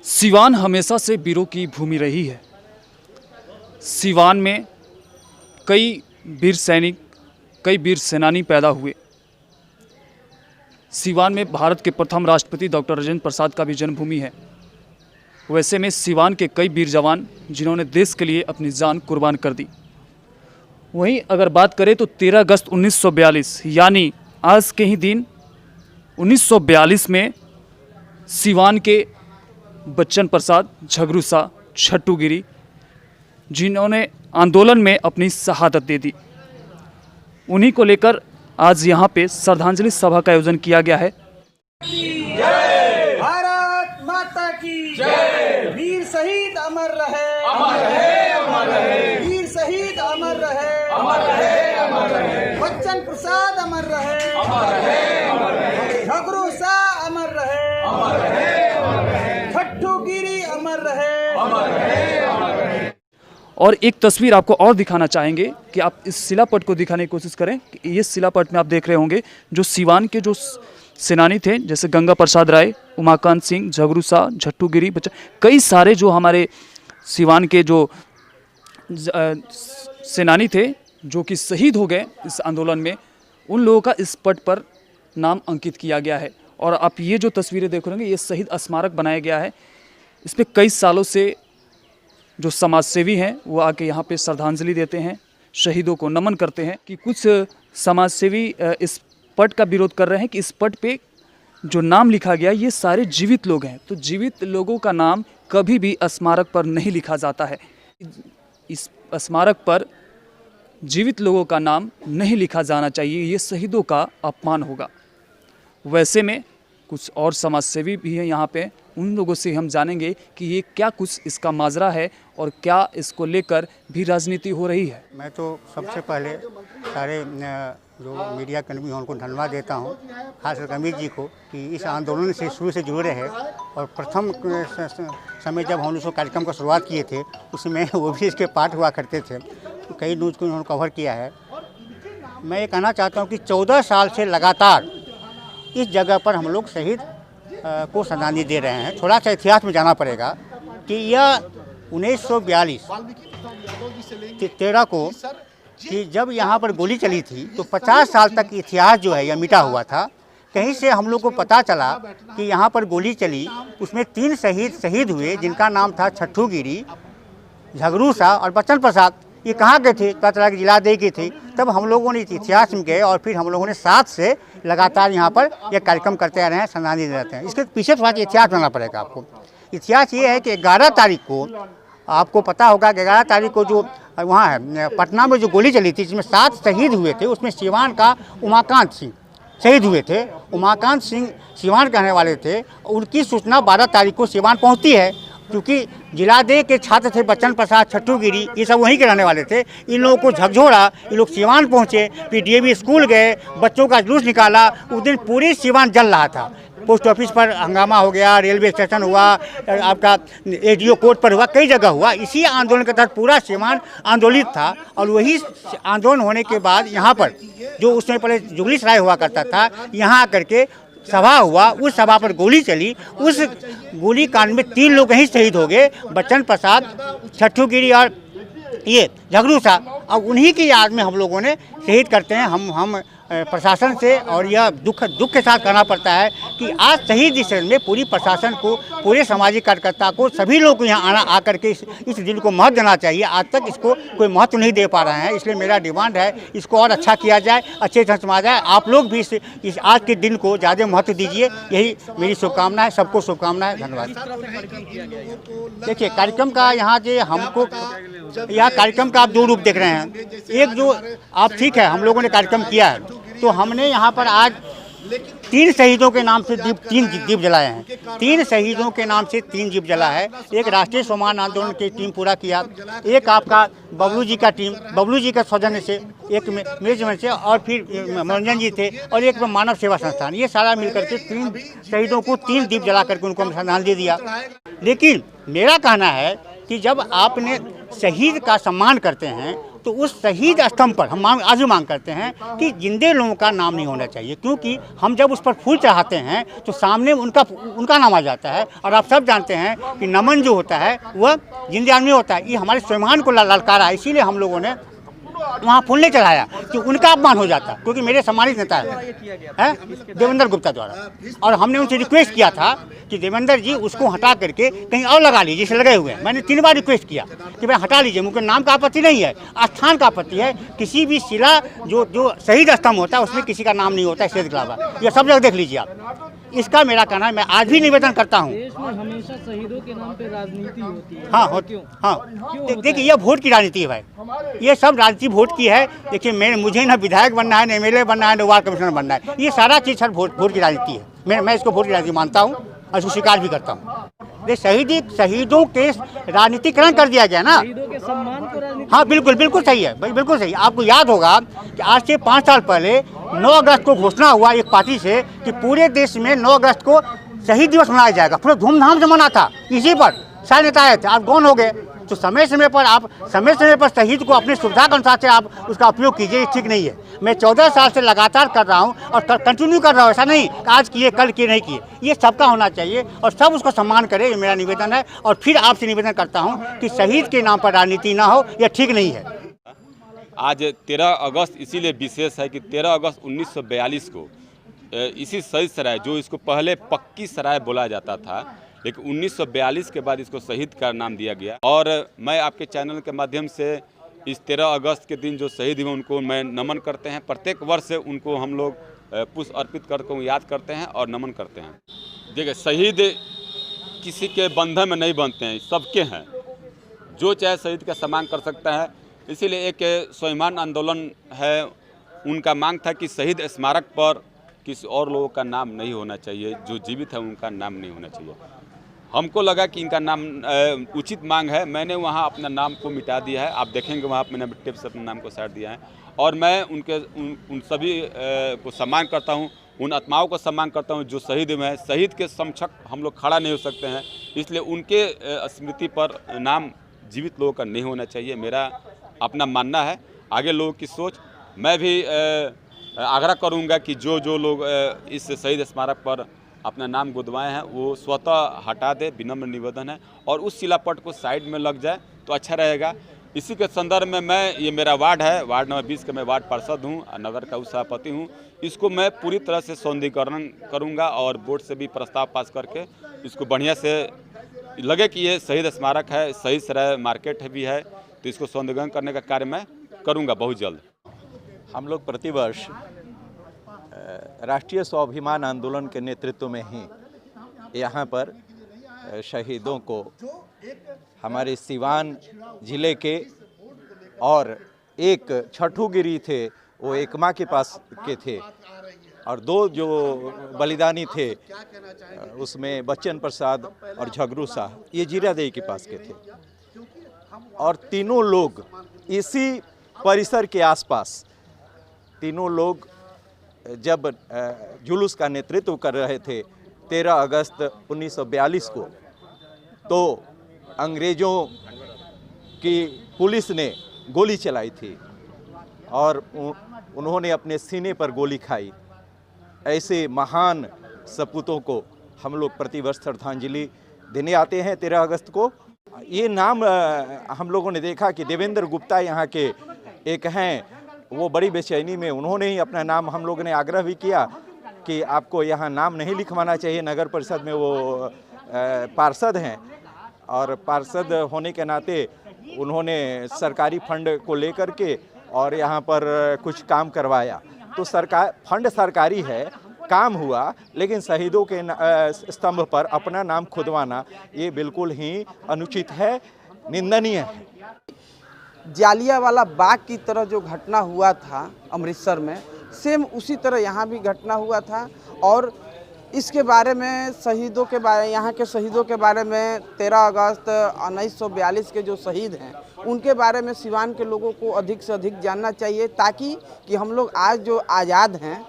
सिवान हमेशा से वीरों की भूमि रही है। सिवान में कई वीर सैनिक, कई वीर सेनानी पैदा हुए। सिवान में भारत के प्रथम राष्ट्रपति डॉक्टर राजेंद्र प्रसाद का भी जन्मभूमि है। वैसे में सिवान के कई वीर जवान जिन्होंने देश के लिए अपनी जान कुर्बान कर दी। वहीं अगर बात करें तो 13 अगस्त 1942 यानी आज के ही दिन 1942 में सिवान के बच्चन प्रसाद, झगरू शाह, छट्टू गिरी जिन्होंने आंदोलन में अपनी शहादत दे दी, उन्हीं को लेकर आज यहाँ पे श्रद्धांजलि सभा का आयोजन किया गया है। भारत माता की जय। वीर शहीद अमर रहे, अमर रहे, अमर रहे। वीर शहीद अमर रहे, अमर रहे, अमर रहे। बच्चन प्रसाद अमर रहे, अमर रहे, अमर रहे। झगरू शाह अमर रहे, अमर रहे, अमर रहे। छट्टू गिरी अमर रहे, अमर रहे, अमर रहे। और एक तस्वीर आपको और दिखाना चाहेंगे कि आप इस शिलापट को दिखाने की कोशिश करें कि ये शिलापट में आप देख रहे होंगे जो सिवान के जो सेनानी थे, जैसे गंगा प्रसाद राय, उमाकांत सिंह, झगरू शाह, झट्टू गिरी, कई सारे जो हमारे सिवान के जो सेनानी थे जो कि शहीद हो गए इस आंदोलन में, उन लोगों का इस पट पर नाम अंकित किया गया है। और आप ये जो तस्वीरें देख रहे होंगे, ये शहीद स्मारक बनाया गया है। इस पर कई सालों से जो समाजसेवी हैं वो आके यहाँ पे श्रद्धांजलि देते हैं, शहीदों को नमन करते हैं। कि कुछ समाजसेवी इस पट का विरोध कर रहे हैं कि इस पट पे जो नाम लिखा गया ये सारे जीवित लोग हैं, तो जीवित लोगों का नाम कभी भी स्मारक पर नहीं लिखा जाता है। इस स्मारक पर जीवित लोगों का नाम नहीं लिखा जाना चाहिए, ये शहीदों का अपमान होगा। वैसे में कुछ और समाजसेवी भी हैं यहाँ पे, उन लोगों से हम जानेंगे कि ये क्या कुछ इसका माजरा है और क्या इसको लेकर भी राजनीति हो रही है। मैं तो सबसे पहले सारे जो मीडिया कर्मी हैं उनको धन्यवाद देता हूँ, खासकर अमित जी को कि इस आंदोलन से शुरू से जुड़े हैं। और प्रथम समय जब हम उसको कार्यक्रम का शुरुआत किए थे उसमें वो भी इसके पार्ट हुआ करते थे, तो कई न्यूज़ को उन्होंने कवर किया है। मैं ये कहना चाहता हूँ कि 14 साल से लगातार इस जगह पर हम लोग शहीद को श्रद्धांजलि दे रहे हैं। थोड़ा सा इतिहास में जाना पड़ेगा कि यह 1942 13 को कि जब यहाँ पर गोली चली थी तो 50 साल तक इतिहास जो है यह मिटा हुआ था। कहीं से हम लोग को पता चला कि यहाँ पर गोली चली, उसमें 3 शहीद हुए जिनका नाम था छट्टू गिरी, झगरू शाह और बच्चन प्रसाद। ये कहाँ गए थे? पता चला कि जिलादेही के थे। तब हम लोगों ने इतिहास में गए और फिर हम लोगों ने साथ से लगातार यहाँ पर यह कार्यक्रम करते आ रहे हैं, श्रद्धांजलि देते हैं। इसके पीछे थोड़ा इतिहास जानना पड़ेगा आपको। इतिहास ये है कि 11 तारीख को आपको पता होगा कि 11 तारीख को जो वहाँ है पटना में जो गोली चली थी जिसमें 7 शहीद हुए थे, उसमें सिवान का उमाकांत सिंह शहीद हुए थे। उमाकांत सिंह सिवान के रहने वाले थे। उनकी सूचना 12 तारीख को सिवान पहुँचती है, क्योंकि जिलादेह के छात्र थे बच्चन प्रसाद, छट्टू गिरी, ये सब वहीं के रहने वाले थे। इन लोगों को झकझोड़ा, ये लोग सिवान पहुँचे, फिर डीएवी स्कूल गए, बच्चों का जुलूस निकाला। उस दिन पूरी सिवान जल रहा था। पोस्ट ऑफिस पर हंगामा हो गया, रेलवे स्टेशन हुआ, आपका एडीओ कोर्ट पर हुआ, कई जगह हुआ। इसी आंदोलन के तहत पूरा सिवान आंदोलित था। और वही आंदोलन होने के बाद यहाँ पर जो उसमें पहले जुगली सराय हुआ करता था, यहाँ आकर के सभा हुआ, उस सभा पर गोली चली। उस गोली कांड में 3 लोग ही शहीद हो गए, बच्चन प्रसाद, छट्टू गिरी और ये झगरू शाह। और उन्हीं की याद में हम लोगों ने शहीद करते हैं। हम प्रशासन से, और यह दुख के साथ कहना पड़ता है कि आज शहीद दिवस में पूरी प्रशासन को, पूरे सामाजिक कार्यकर्ता को, सभी लोग को यहाँ आकर के इस दिन को महत्व देना चाहिए। आज तक इसको कोई महत्व नहीं दे पा रहे हैं, इसलिए मेरा डिमांड है इसको और अच्छा किया जाए, अच्छे ढंग से मनाया जाए। आप लोग भी इस आज के दिन को ज़्यादा महत्व दीजिए, यही मेरी शुभकामना है। सबको शुभकामनाएं, धन्यवाद। देखिए कार्यक्रम का यहाँ जो हमको यह कार्यक्रम का आप 2 रूप देख रहे हैं। एक जो आप ठीक है, हम लोगों ने कार्यक्रम किया है, तो हमने यहाँ पर आज 3 शहीदों के नाम से 3 दीप जलाए हैं। 3 शहीदों के नाम से 3 दीप जला है। एक राष्ट्रीय सम्मान आंदोलन की टीम पूरा किया, एक आपका बबलू जी का टीम, बबलू जी का सौजन्य से, एक मेजरमेंट से, और फिर मनोरंजन जी थे, और एक मानव सेवा संस्थान। ये सारा मिलकर के 3 शहीदों को 3 दीप जला करके उनको हम श्रद्धांजलि दिया। लेकिन मेरा कहना है कि जब आपने शहीद का सम्मान करते हैं तो उस शहीद स्तंभ पर हम आज भी मांग करते हैं कि जिंदे लोगों का नाम नहीं होना चाहिए, क्योंकि हम जब उस पर फूल चढ़ाते हैं तो सामने उनका नाम आ जाता है। और आप सब जानते हैं कि नमन जो होता है वह जिंदे आदमी होता है। ये हमारे स्वाभिमान को ललकारा, इसीलिए हम लोगों ने वहाँ फूल नहीं चढ़ाया कि उनका अपमान हो जाता, क्योंकि मेरे सम्मानित नेता है देवेंद्र गुप्ता द्वारा। और हमने उनसे रिक्वेस्ट किया था कि देवेंद्र जी उसको हटा करके कहीं और लगा लीजिए, जिसे लगे हुए हैं। मैंने 3 बार रिक्वेस्ट किया कि भाई हटा लीजिए, मुझे नाम का आपत्ति नहीं है, स्थान का आपत्ति है। किसी भी शिला जो शहीद स्तंभ होता है उसमें किसी का नाम नहीं होता है शेष के अलावा, ये सब जगह देख लीजिए आप। इसका मेरा कहना है, मैं आज भी निवेदन करता हूँ। देश में हमेशा शहीदों के नाम पे राजनीति होती है। हाँ देखिए ये वोट की राजनीति है भाई, ये सब राजनीति वोट की है। देखिए मुझे ना विधायक बनना है, ना एमएलए बनना है, ना वार्ड कमिश्नर बनना है, ये सारा चीज़ सर वोट की राजनीति है। मैं इसको वोट की राजनीति मानता हूँ और इसको स्वीकार भी करता हूँ। शहीदों के राजनीतिकरण कर दिया गया ना। शहीदों के सम्मान को राजनीति। हाँ बिल्कुल सही है भाई, बिल्कुल सही। आपको याद होगा कि आज से 5 साल पहले 9 अगस्त को घोषणा हुआ एक पार्टी से कि पूरे देश में 9 अगस्त को शहीद दिवस मनाया जाएगा। पूरा धूमधाम से मना था, इसी पर सारे नेता आए थे, आप गौन हो गए। तो समय समय पर शहीद को अपनी सुविधा के अनुसार से आप उसका उपयोग कीजिए, ये ठीक नहीं है। मैं 14 साल से लगातार कर रहा हूँ और कंटिन्यू कर रहा हूँ, ऐसा नहीं आज किए कल किए नहीं किए, ये सबका होना चाहिए और सब उसको सम्मान करे, ये मेरा निवेदन है। और फिर आपसे निवेदन करता हूँ कि शहीद के नाम पर राजनीति ना हो, यह ठीक नहीं है। आज 13 अगस्त इसीलिए विशेष है कि 13 अगस्त 1942 को इसी शहीद सराय, जो इसको पहले पक्की सराय बोला जाता था, लेकिन 1942 के बाद इसको शहीद का नाम दिया गया। और मैं आपके चैनल के माध्यम से इस 13 अगस्त के दिन जो शहीद हुए उनको मैं नमन करते हैं। प्रत्येक वर्ष उनको हम लोग पुष्प अर्पित करके याद करते हैं और नमन करते हैं। देखिए शहीद किसी के बंधन में नहीं बनते हैं, सबके हैं, जो चाहे शहीद का सम्मान कर सकता है। इसीलिए एक स्वाभिमान आंदोलन है, उनका मांग था कि शहीद स्मारक पर किसी और लोगों का नाम नहीं होना चाहिए, जो जीवित है उनका नाम नहीं होना चाहिए। हमको लगा कि इनका नाम उचित मांग है, मैंने वहाँ अपना नाम को मिटा दिया है। आप देखेंगे वहाँ मैंने टेप से अपने नाम को साट दिया है। और मैं उन सभी को सम्मान करता हूँ, उन आत्माओं को सम्मान करता हूँ जो शहीद हुए हैं। शहीद के समकक्ष हम लोग खड़ा नहीं हो सकते हैं, इसलिए उनके स्मृति पर नाम जीवित लोगों का नहीं होना चाहिए, मेरा अपना मानना है। आगे लोगों की सोच, मैं भी आग्रह करूंगा कि जो लोग इस शहीद स्मारक पर अपना नाम गुदवाए हैं वो स्वतः हटा दे, विनम्र निवेदन है। और उस शिलापट को साइड में लग जाए तो अच्छा रहेगा। इसी के संदर्भ में ये मेरा वार्ड है, वार्ड नंबर 20 का मैं वार्ड पार्षद हूँ, नगर का सभापति हूँ। इसको मैं पूरी तरह से सौंदर्यीकरण करूँगा और बोर्ड से भी प्रस्ताव पास करके इसको बढ़िया से लगे कि ये शहीद स्मारक है, शहीद सराय मार्केट भी है, तो इसको सौंदर्यीकरण करने का कार्य मैं करूँगा बहुत जल्द। हम लोग प्रतिवर्ष राष्ट्रीय स्वाभिमान आंदोलन के नेतृत्व में ही यहाँ पर शहीदों को हमारे सिवान जिले के और एक छठूगिरी थे, वो एकमा के पास के थे, और 2 जो बलिदानी थे उसमें बच्चन प्रसाद और झगरू शाह, ये जीरादेई के पास के थे। और तीनों लोग इसी परिसर के आसपास, तीनों लोग जब जुलूस का नेतृत्व कर रहे थे 13 अगस्त 1942 को, तो अंग्रेज़ों की पुलिस ने गोली चलाई थी और उन्होंने अपने सीने पर गोली खाई। ऐसे महान सपूतों को हम लोग प्रतिवर्ष श्रद्धांजलि देने आते हैं 13 अगस्त को। ये नाम हम लोगों ने देखा कि देवेंद्र गुप्ता यहाँ के एक हैं, वो बड़ी बेचैनी में उन्होंने ही अपना नाम, हम लोगों ने आग्रह भी किया कि आपको यहाँ नाम नहीं लिखवाना चाहिए। नगर परिषद में वो पार्षद हैं और पार्षद होने के नाते उन्होंने सरकारी फंड को लेकर के और यहाँ पर कुछ काम करवाया। तो फंड सरकारी है, काम हुआ, लेकिन शहीदों के स्तंभ पर अपना नाम खुदवाना ये बिल्कुल ही अनुचित है, निंदनीय है। जालियांवाला बाग की तरह जो घटना हुआ था अमृतसर में, सेम उसी तरह यहाँ भी घटना हुआ था। और इसके बारे में शहीदों के बारे, यहाँ के शहीदों के बारे में 13 अगस्त 1942 के जो शहीद हैं उनके बारे में सिवान के लोगों को अधिक से अधिक जानना चाहिए, ताकि कि हम लोग आज जो आज़ाद हैं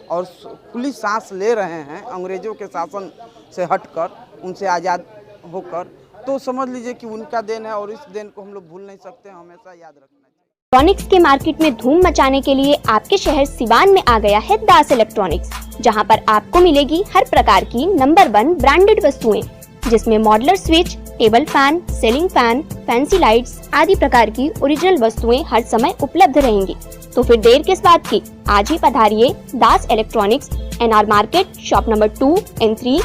और खुली सांस ले रहे हैं अंग्रेज़ों के शासन से हटकर, उनसे आज़ाद होकर, तो समझ लीजिए कि उनका देन है और इस देन को हम लोग भूल नहीं सकते, हमेशा याद रखना चाहिए। इलेक्ट्रॉनिक्स के मार्केट में धूम मचाने के लिए आपके शहर सिवान में आ गया है दास इलेक्ट्रॉनिक्स, जहां पर आपको मिलेगी हर प्रकार की नंबर 1 ब्रांडेड वस्तुएं, जिसमें modular switch, table fan, ceiling fan, fancy lights आदि प्रकार की ओरिजिनल वस्तुएं हर समय उपलब्ध रहेंगी। तो फिर देर किस बात की, आज ही पधारिए Das electronics, NR market, shop number 2 and 3,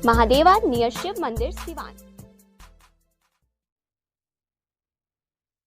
Mahadeva near Shiv मंदिर, सिवान।